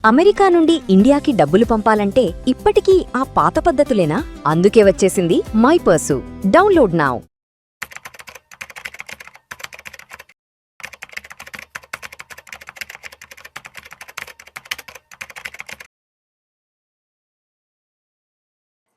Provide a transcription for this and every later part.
America నుండి ఇండియాకి డబ్బులు పంపాలంటే ఇప్పటికీ ఆ పాత పద్ధతులేనా? అందుకే వచ్చేసింది మై పర్సు. Download now.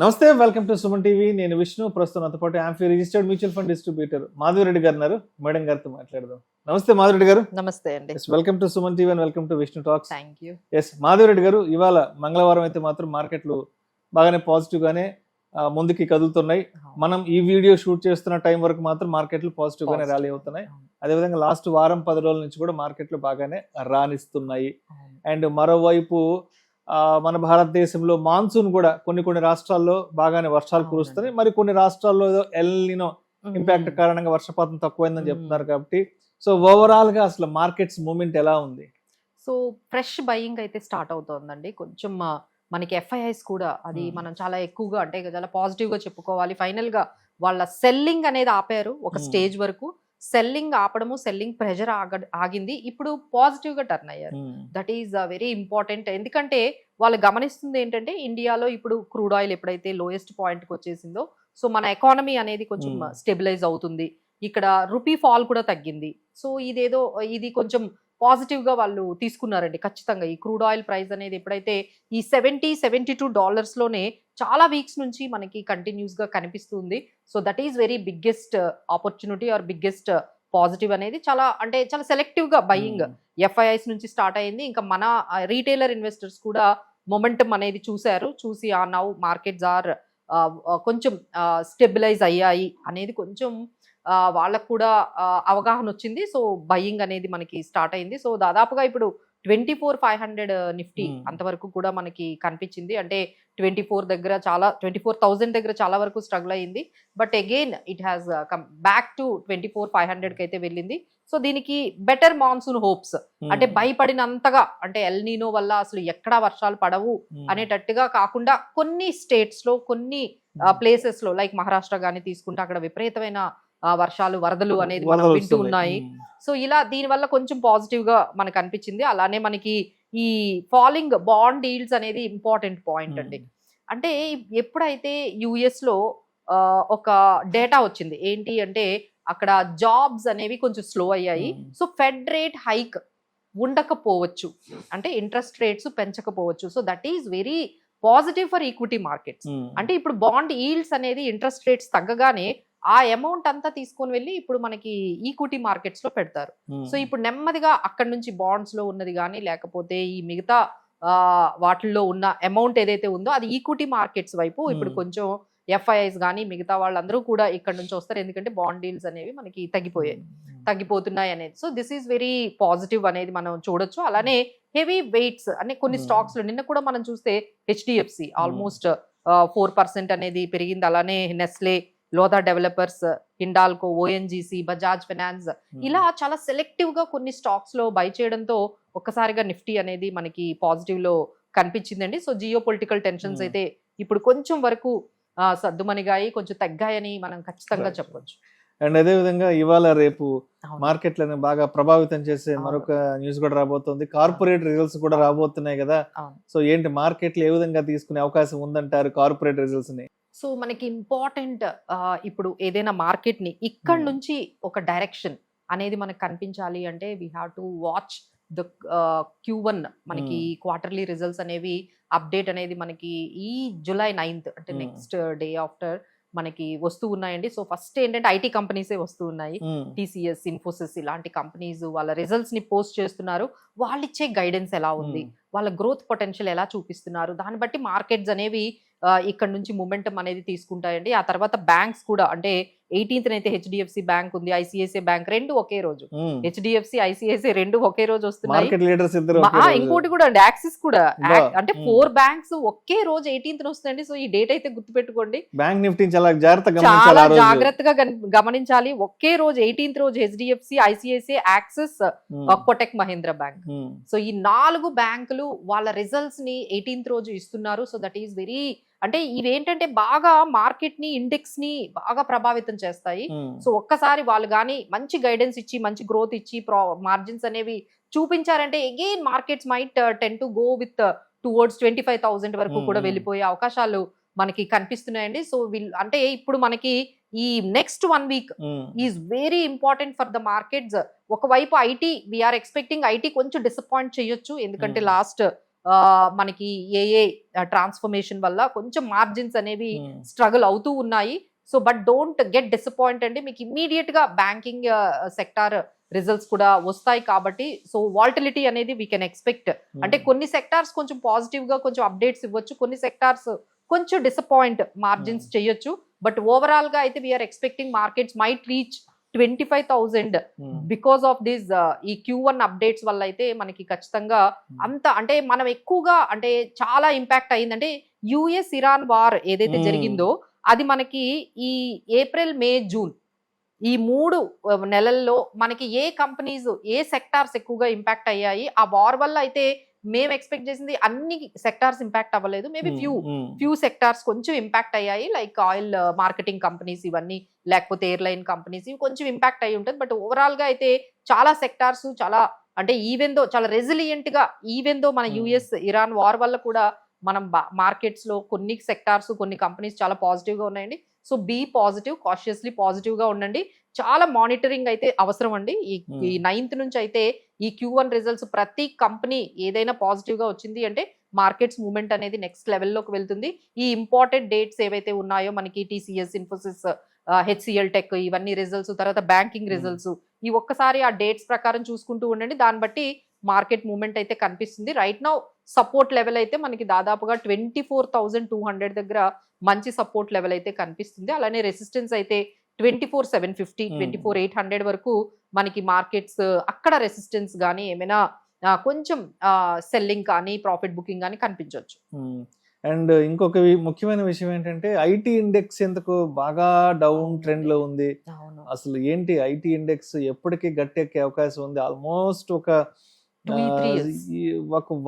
నమస్తే, వెల్కమ్ టు సుమన్ టీవీ. నేను విష్ణు. ప్రస్తుతం నాతో పాటు amphi registered mutual fund distributor Madhavi Reddy గారు ఉన్నారు. మేడం గారితో మాట్లాడదాం. నమస్తే మాధవిరెడ్డి గారు. నమస్తే అండి. Welcome to Suman TV and welcome to Vishnu talks. Thank you. Yes Madhavireddy గారు, ఇవాళ మంగళవారం అయితే మాత్రం మార్కెట్లు బాగానే పాజిటివ్ గానే ముందుకి కదులుతున్నాయి. మనం ఈ వీడియో షూట్ చేస్తున్న టైం వరకు మాత్రం మార్కెట్లు పాజిటివ్ గానే ర్యాలీ అవుతున్నాయి. అదేవిధంగా లాస్ట్ వారం 10 రోజుల నుంచి కూడా మార్కెట్లు బాగానే రాణిస్తున్నాయి. అండ్ మరోవైపు మన భారతదేశంలో మాన్సూన్ కూడా కొన్ని రాష్ట్రాల్లో బాగానే వర్షాలు కురుస్తున్నాయి. మరి కొన్ని రాష్ట్రాల్లో ఎల్ నినో ఇంపాక్ట్ కారణంగా వర్షపాతం తక్కువైందని చెప్తున్నారు. కాబట్టి సో ఓవరాల్ గా అసలు మార్కెట్స్ మూవ్మెంట్ ఎలా ఉంది? సో ఫ్రెష్ బయింగ్ అయితే స్టార్ట్ అవుతోందండి. కొంచెం మనకి ఎఫ్ఐఐస్ కూడా అది మనం చాలా ఎక్కువగా అంటే చాలా పాజిటివ్ గా చెప్పుకోవాలి. ఫైనల్ గా వాళ్ళ సెల్లింగ్ అనేది ఆపారు ఒక స్టేజ్ వరకు. సెల్లింగ్ ఆపడము, సెల్లింగ్ ప్రెషర్ ఆగింది. ఇప్పుడు పాజిటివ్ గా టర్న్ అయ్యారు. That is very important. ఎందుకంటే వాళ్ళు గమనిస్తుంది ఏంటంటే ఇండియాలో ఇప్పుడు క్రూడ్ ఆయిల్ ఎప్పుడైతే లోయెస్ట్ పాయింట్ కి వచ్చేసిందో సో మన ఎకానమీ అనేది కొంచెం స్టెబిలైజ్ అవుతుంది. ఇక్కడ రూపీ ఫాల్ కూడా తగ్గింది. సో ఇది కొంచెం పాజిటివ్ గా వాళ్ళు తీసుకున్నారండి. ఖచ్చితంగా ఈ క్రూడ్ ఆయిల్ ప్రైస్ అనేది ఎప్పుడైతే ఈ $72 లోనే చాలా వీక్స్ నుంచి మనకి కంటిన్యూస్ గా కనిపిస్తుంది. So that is very biggest opportunity or biggest positive అనేది. చాలా సెలెక్టివ్ గా బయింగ్ ఎఫ్ఐఐస్ నుంచి స్టార్ట్ అయింది. ఇంకా మన రీటైలర్ ఇన్వెస్టర్స్ కూడా మొమెంటం అనేది చూసి నౌ మార్కెట్స్ ఆర్ కొంచెం స్టెబిలైజ్ అయ్యాయి అనేది కొంచెం వాళ్ళకు కూడా అవగాహన వచ్చింది. సో బయింగ్ అనేది మనకి స్టార్ట్ అయింది. సో దాదాపుగా ఇప్పుడు 24,500 నిఫ్టీ అంతవరకు కూడా మనకి కనిపించింది. అంటే 24,000 దగ్గర చాలా వరకు స్ట్రగుల్ అయ్యింది. But again it has come back to 24,500 కి అయితే వెళ్ళింది. సో దీనికి బెటర్ మాన్సూన్ హోప్స్. అంటే భయపడినంతగా అంటే ఎల్ నీనో వల్ల అసలు ఎక్కడా వర్షాలు పడవు అనేటట్టుగా కాకుండా కొన్ని స్టేట్స్ లో కొన్ని ప్లేసెస్ లో లైక్ మహారాష్ట్ర గానీ తీసుకుంటే అక్కడ విపరీతమైన వర్షాలు, వరదలు అనేది మనం వింటూ ఉన్నాయి. సో ఇలా దీనివల్ల కొంచెం పాజిటివ్ గా మనకు అనిపించింది. అలానే మనకి ఈ ఫాలింగ్ బాండ్ ఈల్డ్స్ అనేది ఇంపార్టెంట్ పాయింట్ అండి. అంటే ఎప్పుడైతే యుఎస్ లో ఒక డేటా వచ్చింది ఏంటి అంటే అక్కడ జాబ్స్ అనేవి కొంచెం స్లో అయ్యాయి. సో ఫెడ్ రేట్ హైక్ ఉండకపోవచ్చు, అంటే ఇంట్రెస్ట్ రేట్స్ పెంచకపోవచ్చు. So that is very positive for equity markets. అంటే ఇప్పుడు బాండ్ ఈల్డ్స్ అనేది ఇంట్రెస్ట్ రేట్స్ తగ్గగానే ఆ అమౌంట్ అంతా తీసుకొని వెళ్ళి ఇప్పుడు మనకి ఈక్విటీ మార్కెట్స్ లో పెడతారు. సో ఇప్పుడు నెమ్మదిగా అక్కడ నుంచి బాండ్స్ లో ఉన్నది కానీ లేకపోతే ఈ మిగతా వాటిల్లో ఉన్న అమౌంట్ ఏదైతే ఉందో అది ఈక్విటీ మార్కెట్స్ వైపు ఇప్పుడు కొంచెం ఎఫ్ఐఐస్ కానీ మిగతా వాళ్ళందరూ కూడా ఇక్కడ నుంచి వస్తారు. ఎందుకంటే బాండ్ డీల్స్ అనేవి మనకి తగ్గిపోతున్నాయి అనేది. So this is very positive అనేది మనం చూడొచ్చు. అలానే హెవీ వెయిట్స్ అనే కొన్ని స్టాక్స్ లో నిన్న కూడా మనం చూస్తే హెచ్డిఎఫ్సి ఆల్మోస్ట్ 4% అనేది పెరిగింది. అలానే Nestle, Lodha developers, Hindalco, ONGC, Bajaj finance ఇలా చాలా సెలెక్టివ్ గా కొన్ని స్టాక్స్ లో బై చేయడంతో ఒక్కసారిగా నిఫ్టీ అనేది మనకి పాజిటివ్ లో కనిపించిందండి. సో జియో పొలిటికల్ టెన్షన్స్ అయితే ఇప్పుడు కొంచెం వరకు సర్దుమణిగాయి, కొంచెం తగ్గాయని మనం ఖచ్చితంగా చెప్పొచ్చు. అండ్ అదే విధంగా ఇవాళ రేపు మార్కెట్లను బాగా ప్రభావితం చేసే మరొక న్యూస్ కూడా రాబోతుంది. కార్పొరేట్ రిజల్ట్స్ కూడా రాబోతున్నాయి కదా. సో ఏంటి మార్కెట్లు ఏ విధంగా తీసుకునే అవకాశం ఉందంటారు కార్పొరేట్ రిజల్ట్స్ ని? సో మనకి ఇంపార్టెంట్ ఇప్పుడు ఏదైనా మార్కెట్ ని ఇక్కడ నుంచి ఒక డైరెక్షన్ అనేది మనకు కనిపించాలి అంటే we have to watch the Q1 మనకి క్వార్టర్లీ రిజల్ట్స్ అనేవి అప్డేట్ అనేది మనకి ఈ July 9th అంటే నెక్స్ట్ డే ఆఫ్టర్ మనకి వస్తూ ఉన్నాయండి. సో ఫస్ట్ ఏంటంటే ఐటీ కంపెనీసే వస్తూ ఉన్నాయి. టీసీఎస్, ఇన్ఫోసిస్ ఇలాంటి కంపెనీస్ వాళ్ళ రిజల్ట్స్ ని పోస్ట్ చేస్తున్నారు. వాళ్ళు ఇచ్చే గైడెన్స్ ఎలా ఉంది, వాళ్ళ గ్రోత్ పొటెన్షియల్ ఎలా చూపిస్తున్నారు, దాన్ని బట్టి మార్కెట్స్ అనేవి ఇక్కడ నుంచి మొమెంటం అనేది తీసుకుంటాయండి. ఆ తర్వాత బ్యాంక్స్ కూడా అంటే 18th అయితే హెచ్డిఎఫ్సి బ్యాంక్ ఉంది, ఐసిఐసిఐ బ్యాంక్ రెండు ఒకే రోజు, హెచ్డిఎఫ్సి, ఐసిఐసిఐ రెండు ఒకే రోజు వస్తున్నాయి. ఇంకోటి కూడా అండి యాక్సిస్ కూడా, అంటే 4 బ్యాంక్స్ ఒకే రోజు 18th వస్తుందండి. సో ఈ డేట్ అయితే గుర్తుపెట్టుకోండి, బ్యాంక్ నిఫ్టీ చాలా జాగ్రత్తగా గమనించాలి. ఒకే రోజు 18th రోజు HDFC, ICICI, axis, Kotak Mahindra bank. So ఈ 4 బ్యాంకులు వాళ్ళ రిజల్ట్స్ ని 18th రోజు ఇస్తున్నారు. సో దట్ ఈస్ వెరీ అంటే ఇవేంటంటే బాగా మార్కెట్ ని ఇండెక్స్ ని బాగా ప్రభావితం చేస్తాయి. సో ఒక్కసారి వాళ్ళు కానీ మంచి గైడెన్స్ ఇచ్చి మంచి గ్రోత్ ఇచ్చి మార్జిన్స్ అనేవి చూపించారంటే again markets might tend to go with towards 25,000 వరకు కూడా వెళ్ళిపోయే అవకాశాలు మనకి కనిపిస్తున్నాయండి. సో అంటే ఇప్పుడు మనకి ఈ next 1 week is very important for the markets. ఒకవైపు ఐటీ వీఆర్ ఎక్స్పెక్టింగ్ ఐటీ కొంచెం డిసప్పాయింట్ చేయొచ్చు, ఎందుకంటే లాస్ట్ మనకి ఏఏ ట్రాన్స్ఫర్మేషన్ వల్ల కొంచెం మార్జిన్స్ అనేవి స్ట్రగుల్ అవుతూ ఉన్నాయి. So but don't get disappoint అండి, మీకు ఇమ్మీడియట్ గా బ్యాంకింగ్ సెక్టార్ రిజల్ట్స్ కూడా వస్తాయి కాబట్టి సో వాల్టిలిటీ అనేది వీ కెన్ ఎక్స్పెక్ట్. అంటే కొన్ని సెక్టార్స్ కొంచెం పాజిటివ్ గా కొంచెం అప్డేట్స్ ఇవ్వచ్చు, కొన్ని సెక్టార్స్ కొంచెం డిసప్పాయింట్ మార్జిన్స్ చేయొచ్చు. బట్ ఓవరాల్ గా అయితే we are expecting markets might reach 25,000 because of this ఈ Q1 అప్డేట్స్ వల్ల అయితే మనకి ఖచ్చితంగా అంత అంటే మనం ఎక్కువగా అంటే చాలా ఇంపాక్ట్ అయిందంటే యుఎస్ ఇరాన్ వార్ ఏదైతే జరిగిందో అది మనకి ఈ ఏప్రిల్ మే జూన్ ఈ 3 నెలల్లో మనకి ఏ కంపెనీస్ ఏ సెక్టార్స్ ఎక్కువగా ఇంపాక్ట్ అయ్యాయి. ఆ వార్ వల్ల అయితే మేము ఎక్స్పెక్ట్ చేసింది అన్ని సెక్టార్స్ ఇంపాక్ట్ అవ్వలేదు, మేబీ ఫ్యూ సెక్టార్స్ కొంచెం ఇంపాక్ట్ అయ్యాయి, లైక్ ఆయిల్ మార్కెటింగ్ కంపెనీస్ ఇవన్నీ, లేకపోతే ఎయిర్లైన్ కంపెనీస్ ఇవి కొంచెం ఇంపాక్ట్ అయ్యి ఉంటుంది. బట్ ఓవరాల్ గా అయితే చాలా సెక్టార్స్ చాలా అంటే ఈవెన్ దో చాలా రెసిలియంట్ గా, ఈవెన్ దో మన యుఎస్ ఇరాన్ వార్ వల్ల కూడా మనం మార్కెట్స్ లో కొన్ని సెక్టార్స్ కొన్ని కంపెనీస్ చాలా పాజిటివ్ గా ఉన్నాయండి. So be positive, cautiously positive గా ఉండండి. చాలా మానిటరింగ్ అయితే అవసరం అండి. ఈ 9th నుంచి అయితే ఈ Q1 రిజల్ట్స్ ప్రతి కంపెనీ ఏదైనా పాజిటివ్ గా వచ్చింది అంటే మార్కెట్స్ మూవ్మెంట్ అనేది నెక్స్ట్ లెవెల్లోకి వెళ్తుంది. ఈ ఇంపార్టెంట్ డేట్స్ ఏవైతే ఉన్నాయో మనకి TCS, ఇన్ఫోసిస్, HCL టెక్ ఇవన్నీ రిజల్ట్స్, తర్వాత బ్యాంకింగ్ రిజల్ట్స్, ఈ ఒక్కసారి ఆ డేట్స్ ప్రకారం చూసుకుంటూ ఉండండి. దాన్ని బట్టి మార్కెట్ మూవ్మెంట్ అయితే కనిపిస్తుంది. రైట్ నౌ సపోర్ట్ లెవెల్ అయితే మనకి దాదాపుగా 24,200 దగ్గర మంచి సపోర్ట్ లెవెల్ అయితే కనిపిస్తుంది. అలానే రెసిస్టెన్స్ అయితే 24,750, 24,800 వరకు మనకి మార్కెట్స్ అక్కడ రెసిస్టెన్స్ కానీ ఏమైనా కొంచెం సెల్లింగ్ కానీ ప్రాఫిట్ బుకింగ్ కానీ కనిపించవచ్చు. అండ్ ఇంకొక ముఖ్యమైన విషయం ఏంటంటే ఐటీ ఇండెక్స్ ఎందుకు బాగా డౌన్ ట్రెండ్ లో ఉంది. అసలు ఏంటి ఐటీ ఇండెక్స్ ఎప్పటికీ గట్టెక్కే అవకాశం ఉంది. ఆల్మోస్ట్ ఒక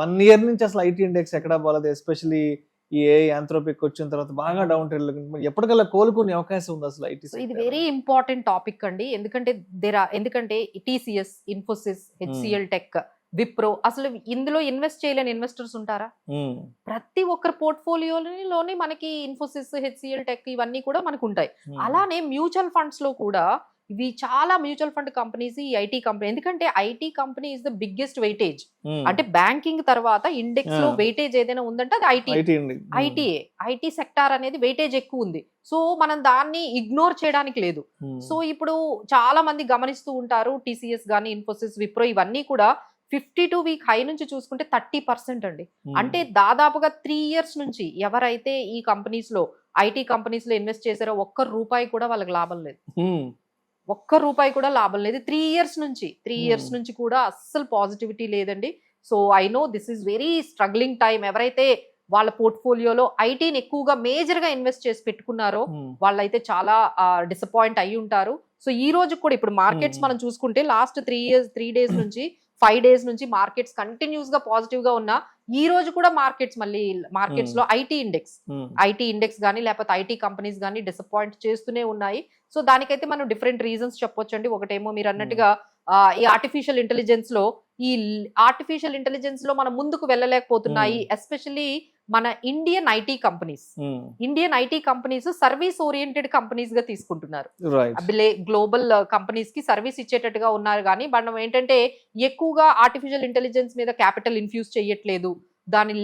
1 year నుంచి అసలు ఐటీ ఇండెక్స్ ఎక్కడా పోలేదు. ఎస్పెషలీ ఈ యాంథ్రోపిక్ వచ్చిన తర్వాత బాగా డౌన్ ట్రెండ్ ఎప్పటికల్లా కోలుకునే అవకాశం ఉంది అసలు ఐటీ. ఇది వెరీ ఇంపార్టెంట్ టాపిక్ అండి, ఎందుకంటే TCS, Infosys, HCL tech, Wipro అసలు ఇందులో ఇన్వెస్ట్ చేయలేని ఇన్వెస్టర్స్ ఉంటారా? ప్రతి ఒక్కరి పోర్ట్ఫోలియోలోనే మనకి ఇన్ఫోసిస్, HCL టెక్ ఇవన్నీ కూడా మనకు ఉంటాయి. అలానే మ్యూచువల్ ఫండ్స్ లో కూడా ఇవి చాలా మ్యూచువల్ ఫండ్ కంపెనీస్ ఈ ఐటీ కంపెనీ, ఎందుకంటే IT company is the biggest weightage. అంటే బ్యాంకింగ్ తర్వాత ఇండెక్స్ లో వెయిటేజ్ ఏదైనా ఉందంటే అది ఐటీ సెక్టార్ అనేది వెయిటేజ్ ఎక్కువ ఉంది. సో మనం దాన్ని ఇగ్నోర్ చేయడానికి లేదు. సో ఇప్పుడు చాలా మంది గమనిస్తూ ఉంటారు TCS గానీ, ఇన్ఫోసిస్, విప్రో ఇవన్నీ కూడా 52 వీక్ హై నుంచి చూసుకుంటే 30% అండి. అంటే దాదాపుగా 3 years నుంచి ఎవరైతే ఈ కంపెనీస్ లో ఐటీ కంపెనీస్ లో ఇన్వెస్ట్ చేశారో ఒక్క రూపాయి కూడా వాళ్ళకి లాభం లేదు, ఒక్క రూపాయి కూడా లాభం లేదు. 3 years నుంచి కూడా అస్సలు పాజిటివిటీ లేదండి. So I know this is very struggling time. ఎవరైతే వాళ్ళ పోర్ట్ఫోలియోలో ఐటీని ఎక్కువగా మేజర్ గా ఇన్వెస్ట్ చేసి పెట్టుకున్నారో వాళ్ళైతే చాలా డిసప్పాయింట్ అయి ఉంటారు. సో ఈ రోజు కూడా ఇప్పుడు మార్కెట్స్ మనం చూసుకుంటే లాస్ట్ 3 days నుంచి 5 days నుంచి మార్కెట్స్ కంటిన్యూస్ గా పాజిటివ్ గా ఉన్నా ఈ రోజు కూడా మార్కెట్స్ లో ఐటీ ఇండెక్స్ కానీ లేకపోతే ఐటీ కంపెనీస్ కానీ డిసప్పాయింట్ చేస్తూనే ఉన్నాయి. సో దానికైతే మనం డిఫరెంట్ రీజన్స్ చెప్పొచ్చండి. ఒకటేమో మీరు అన్నట్టుగా ఈ ఆర్టిఫిషియల్ ఇంటెలిజెన్స్ లో మనం ముందుకు వెళ్ళలేకపోతున్నాయి. ఎస్పెషల్లీ మన Indian IT companies service oriented companies గా తీసుకుంటున్నారు. గ్లోబల్ కంపెనీస్ కి సర్వీస్ ఇచ్చేటట్టుగా ఉన్నారు కానీ మనం ఏంటంటే ఎక్కువగా ఆర్టిఫిషియల్ ఇంటెలిజెన్స్ మీద క్యాపిటల్ ఇన్ఫ్యూజ్ చేయట్లేదు. దాని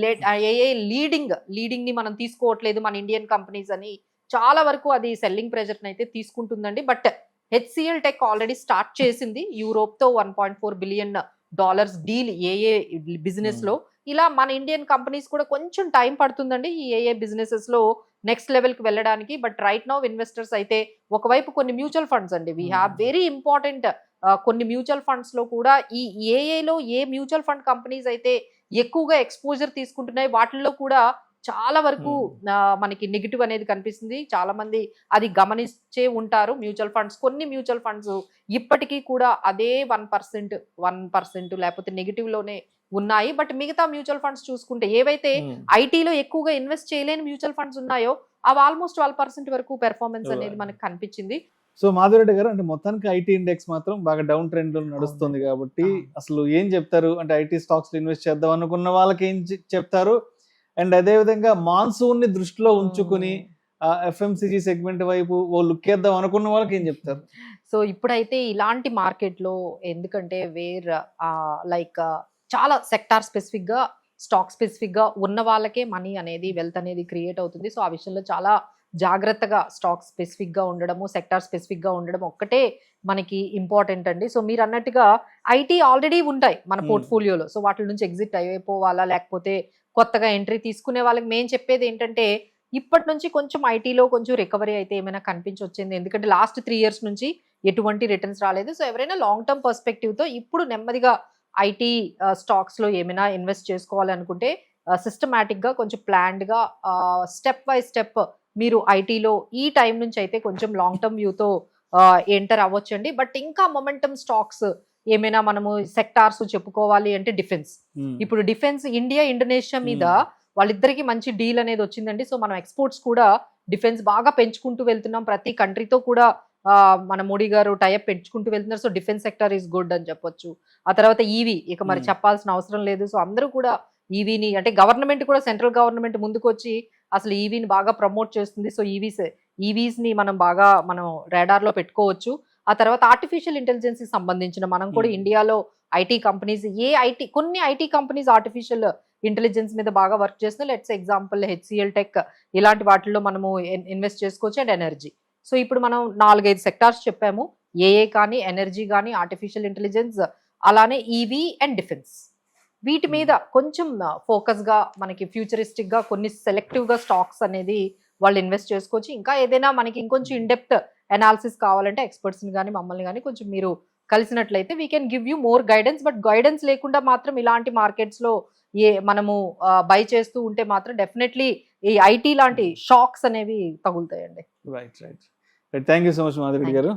లీడింగ్ ని మనం తీసుకోవట్లేదు మన ఇండియన్ కంపెనీస్ అని చాలా వరకు అది సెల్లింగ్ ప్రెజర్ అయితే తీసుకుంటుందండి. But HCL tech already start చేసింది యూరోప్ తో $1.4 billion డీల్ ఏఏ బిజినెస్ లో. ఇలా మన ఇండియన్ కంపెనీస్ కూడా కొంచెం టైం పడుతుందండి ఈ ఏఏ బిజినెసెస్ లో నెక్స్ట్ లెవెల్ కి వెళ్ళడానికి. బట్ రైట్ నౌ ఇన్వెస్టర్స్ అయితే ఒకవైపు కొన్ని మ్యూచువల్ ఫండ్స్ అండి, వీ హ్యావ్ వెరీ ఇంపార్టెంట్ కొన్ని మ్యూచువల్ ఫండ్స్ లో కూడా ఈ ఏఏలో ఏ మ్యూచువల్ ఫండ్ కంపెనీస్ అయితే ఎక్కువగా ఎక్స్పోజర్ తీసుకుంటున్నాయి వాటిల్లో కూడా చాలా వరకు మనకి నెగిటివ్ అనేది కనిపిస్తుంది. చాలా మంది అది గమనించే ఉంటారు. కొన్ని మ్యూచువల్ ఫండ్స్ ఇప్పటికీ కూడా అదే 1% లేకపోతే నెగిటివ్ లోనే ఉన్నాయి. బట్ మిగతా మ్యూచువల్ ఫండ్స్ చూసుకుంటే ఏవైతే ఐటీలో ఎక్కువగా ఇన్వెస్ట్ చేయలేని మ్యూచువల్ ఫండ్స్ ఉన్నాయో అవి ఆల్మోస్ట్ 12% వరకు పెర్ఫార్మెన్స్ అనేది మనకు కనిపించింది. సో మాధురెడ్డి గారు, అంటే మొత్తానికి ఐటీ ఇండెక్స్ మాత్రం బాగా డౌన్ ట్రెండ్ లో నడుస్తుంది కాబట్టి అసలు ఏం చెప్తారు? అంటే ఐటీ స్టాక్స్ లో ఇన్వెస్ట్ చేద్దాం అనుకున్న వాళ్ళకి ఏం చెప్తారు? అండ్ అదే విధంగా మాన్సూన్ ని దృష్టిలో ఉంచుకుని ఎఫ్ఎంసీజీ సెగ్మెంట్ వైపు ఓ లుక్ వేద్దాం అనుకున్న వాళ్ళకి ఏం చెప్తారు? సో ఇప్పుడైతే ఇలాంటి మార్కెట్ లో ఎందుకంటే లైక్ చాలా సెక్టార్ స్పెసిఫిక్ గా స్టాక్ స్పెసిఫిక్ గా ఉన్న వాళ్ళకే మనీ అనేది వెల్త్ అనేది క్రియేట్ అవుతుంది. సో ఆ విషయంలో చాలా జాగ్రత్తగా స్టాక్ స్పెసిఫిక్ గా ఉండడము, సెక్టార్ స్పెసిఫిక్ గా ఉండడం ఒక్కటే మనకి ఇంపార్టెంట్ అండి. సో మీరు అన్నట్టుగా ఐటీ ఆల్రెడీ ఉంటాయి మన పోర్ట్ఫోలియోలో. సో వాటి నుంచి ఎగ్జిట్ అయిపోవాలా లేకపోతే కొత్తగా ఎంట్రీ తీసుకునే వాళ్ళకి మేము చెప్పేది ఏంటంటే ఇప్పటి నుంచి కొంచెం ఐటీలో కొంచెం రికవరీ అయితే ఏమైనా కనిపించొచ్చింది. ఎందుకంటే లాస్ట్ 3 years నుంచి ఎటువంటి రిటర్న్స్ రాలేదు. సో ఎవరైనా లాంగ్ టర్మ్ పర్స్పెక్టివ్ తో ఇప్పుడు నెమ్మదిగా ఐటీ స్టాక్స్ లో ఏమైనా ఇన్వెస్ట్ చేసుకోవాలనుకుంటే సిస్టమాటిక్ గా కొంచెం ప్లాన్డ్ గా స్టెప్ బై స్టెప్ మీరు ఐటీలో ఈ టైం నుంచి అయితే కొంచెం లాంగ్ టర్మ్ వ్యూతో ఎంటర్ అవ్వచ్చండి. బట్ ఇంకా మొమెంటమ్ స్టాక్స్ ఏమైనా మనము సెక్టార్స్ చెప్పుకోవాలి అంటే డిఫెన్స్. ఇప్పుడు డిఫెన్స్ ఇండియా ఇండోనేషియా మీద వాళ్ళిద్దరికి మంచి డీల్ అనేది వచ్చిందండి. సో మనం ఎక్స్పోర్ట్స్ కూడా డిఫెన్స్ బాగా పెంచుకుంటూ వెళ్తున్నాం. ప్రతి కంట్రీతో కూడా మన మోడీ గారు టైప్ పెంచుకుంటూ వెళ్తున్నారు. So defence sector is good అని చెప్పొచ్చు. ఆ తర్వాత ఈవీ ఇక మరి చెప్పాల్సిన అవసరం లేదు. సో అందరూ కూడా ఈవీని అంటే గవర్నమెంట్ కూడా సెంట్రల్ గవర్నమెంట్ ముందుకు వచ్చి అసలు ఈవీని బాగా ప్రమోట్ చేస్తుంది. సో ఈవీస్ ని మనం బాగా రాడార్ లో పెట్టుకోవచ్చు. ఆ తర్వాత ఆర్టిఫిషియల్ ఇంటెలిజెన్స్ కి సంబంధించిన మనం కూడా ఇండియాలో ఐటీ కంపెనీస్ కొన్ని ఐటీ కంపెనీస్ ఆర్టిఫిషియల్ ఇంటెలిజెన్స్ మీద బాగా వర్క్ చేస్తున్నాయి. లెట్స్ ఎగ్జాంపుల్ హెచ్సిఎల్ టెక్ ఇలాంటి వాటిల్లో మనము ఇన్వెస్ట్ చేసుకోవచ్చు. And energy. సో ఇప్పుడు మనం 4-5 సెక్టార్స్ చెప్పాము. ఏఏ కానీ, ఎనర్జీ కానీ, ఆర్టిఫిషియల్ ఇంటెలిజెన్స్, అలానే ఈవీ అండ్ డిఫెన్స్. వీటి మీద కొంచెం ఫోకస్ గా మనకి ఫ్యూచరిస్టిక్ గా కొన్ని సెలెక్టివ్ గా స్టాక్స్ అనేది వాళ్ళు ఇన్వెస్ట్ చేసుకోవచ్చు. ఇంకా ఏదైనా మనకి ఇంకొంచెం ఇన్డెప్త్ అనాలిసిస్ కావాలంటే ఎక్స్పర్ట్స్ ని కానీ మమ్మల్ని కానీ కొంచెం మీరు కలిసినట్లయితే we can give you more guidance. But guidance లేకుండా మాత్రం ఇలాంటి మార్కెట్స్ లో మనము బై చేస్తూ ఉంటే మాత్రం డెఫినెట్లీ ఈ ఐటీ లాంటి షాక్స్ అనేవి తగులుతాయండి. Right. Thank you so much Madhu Reddy గారు.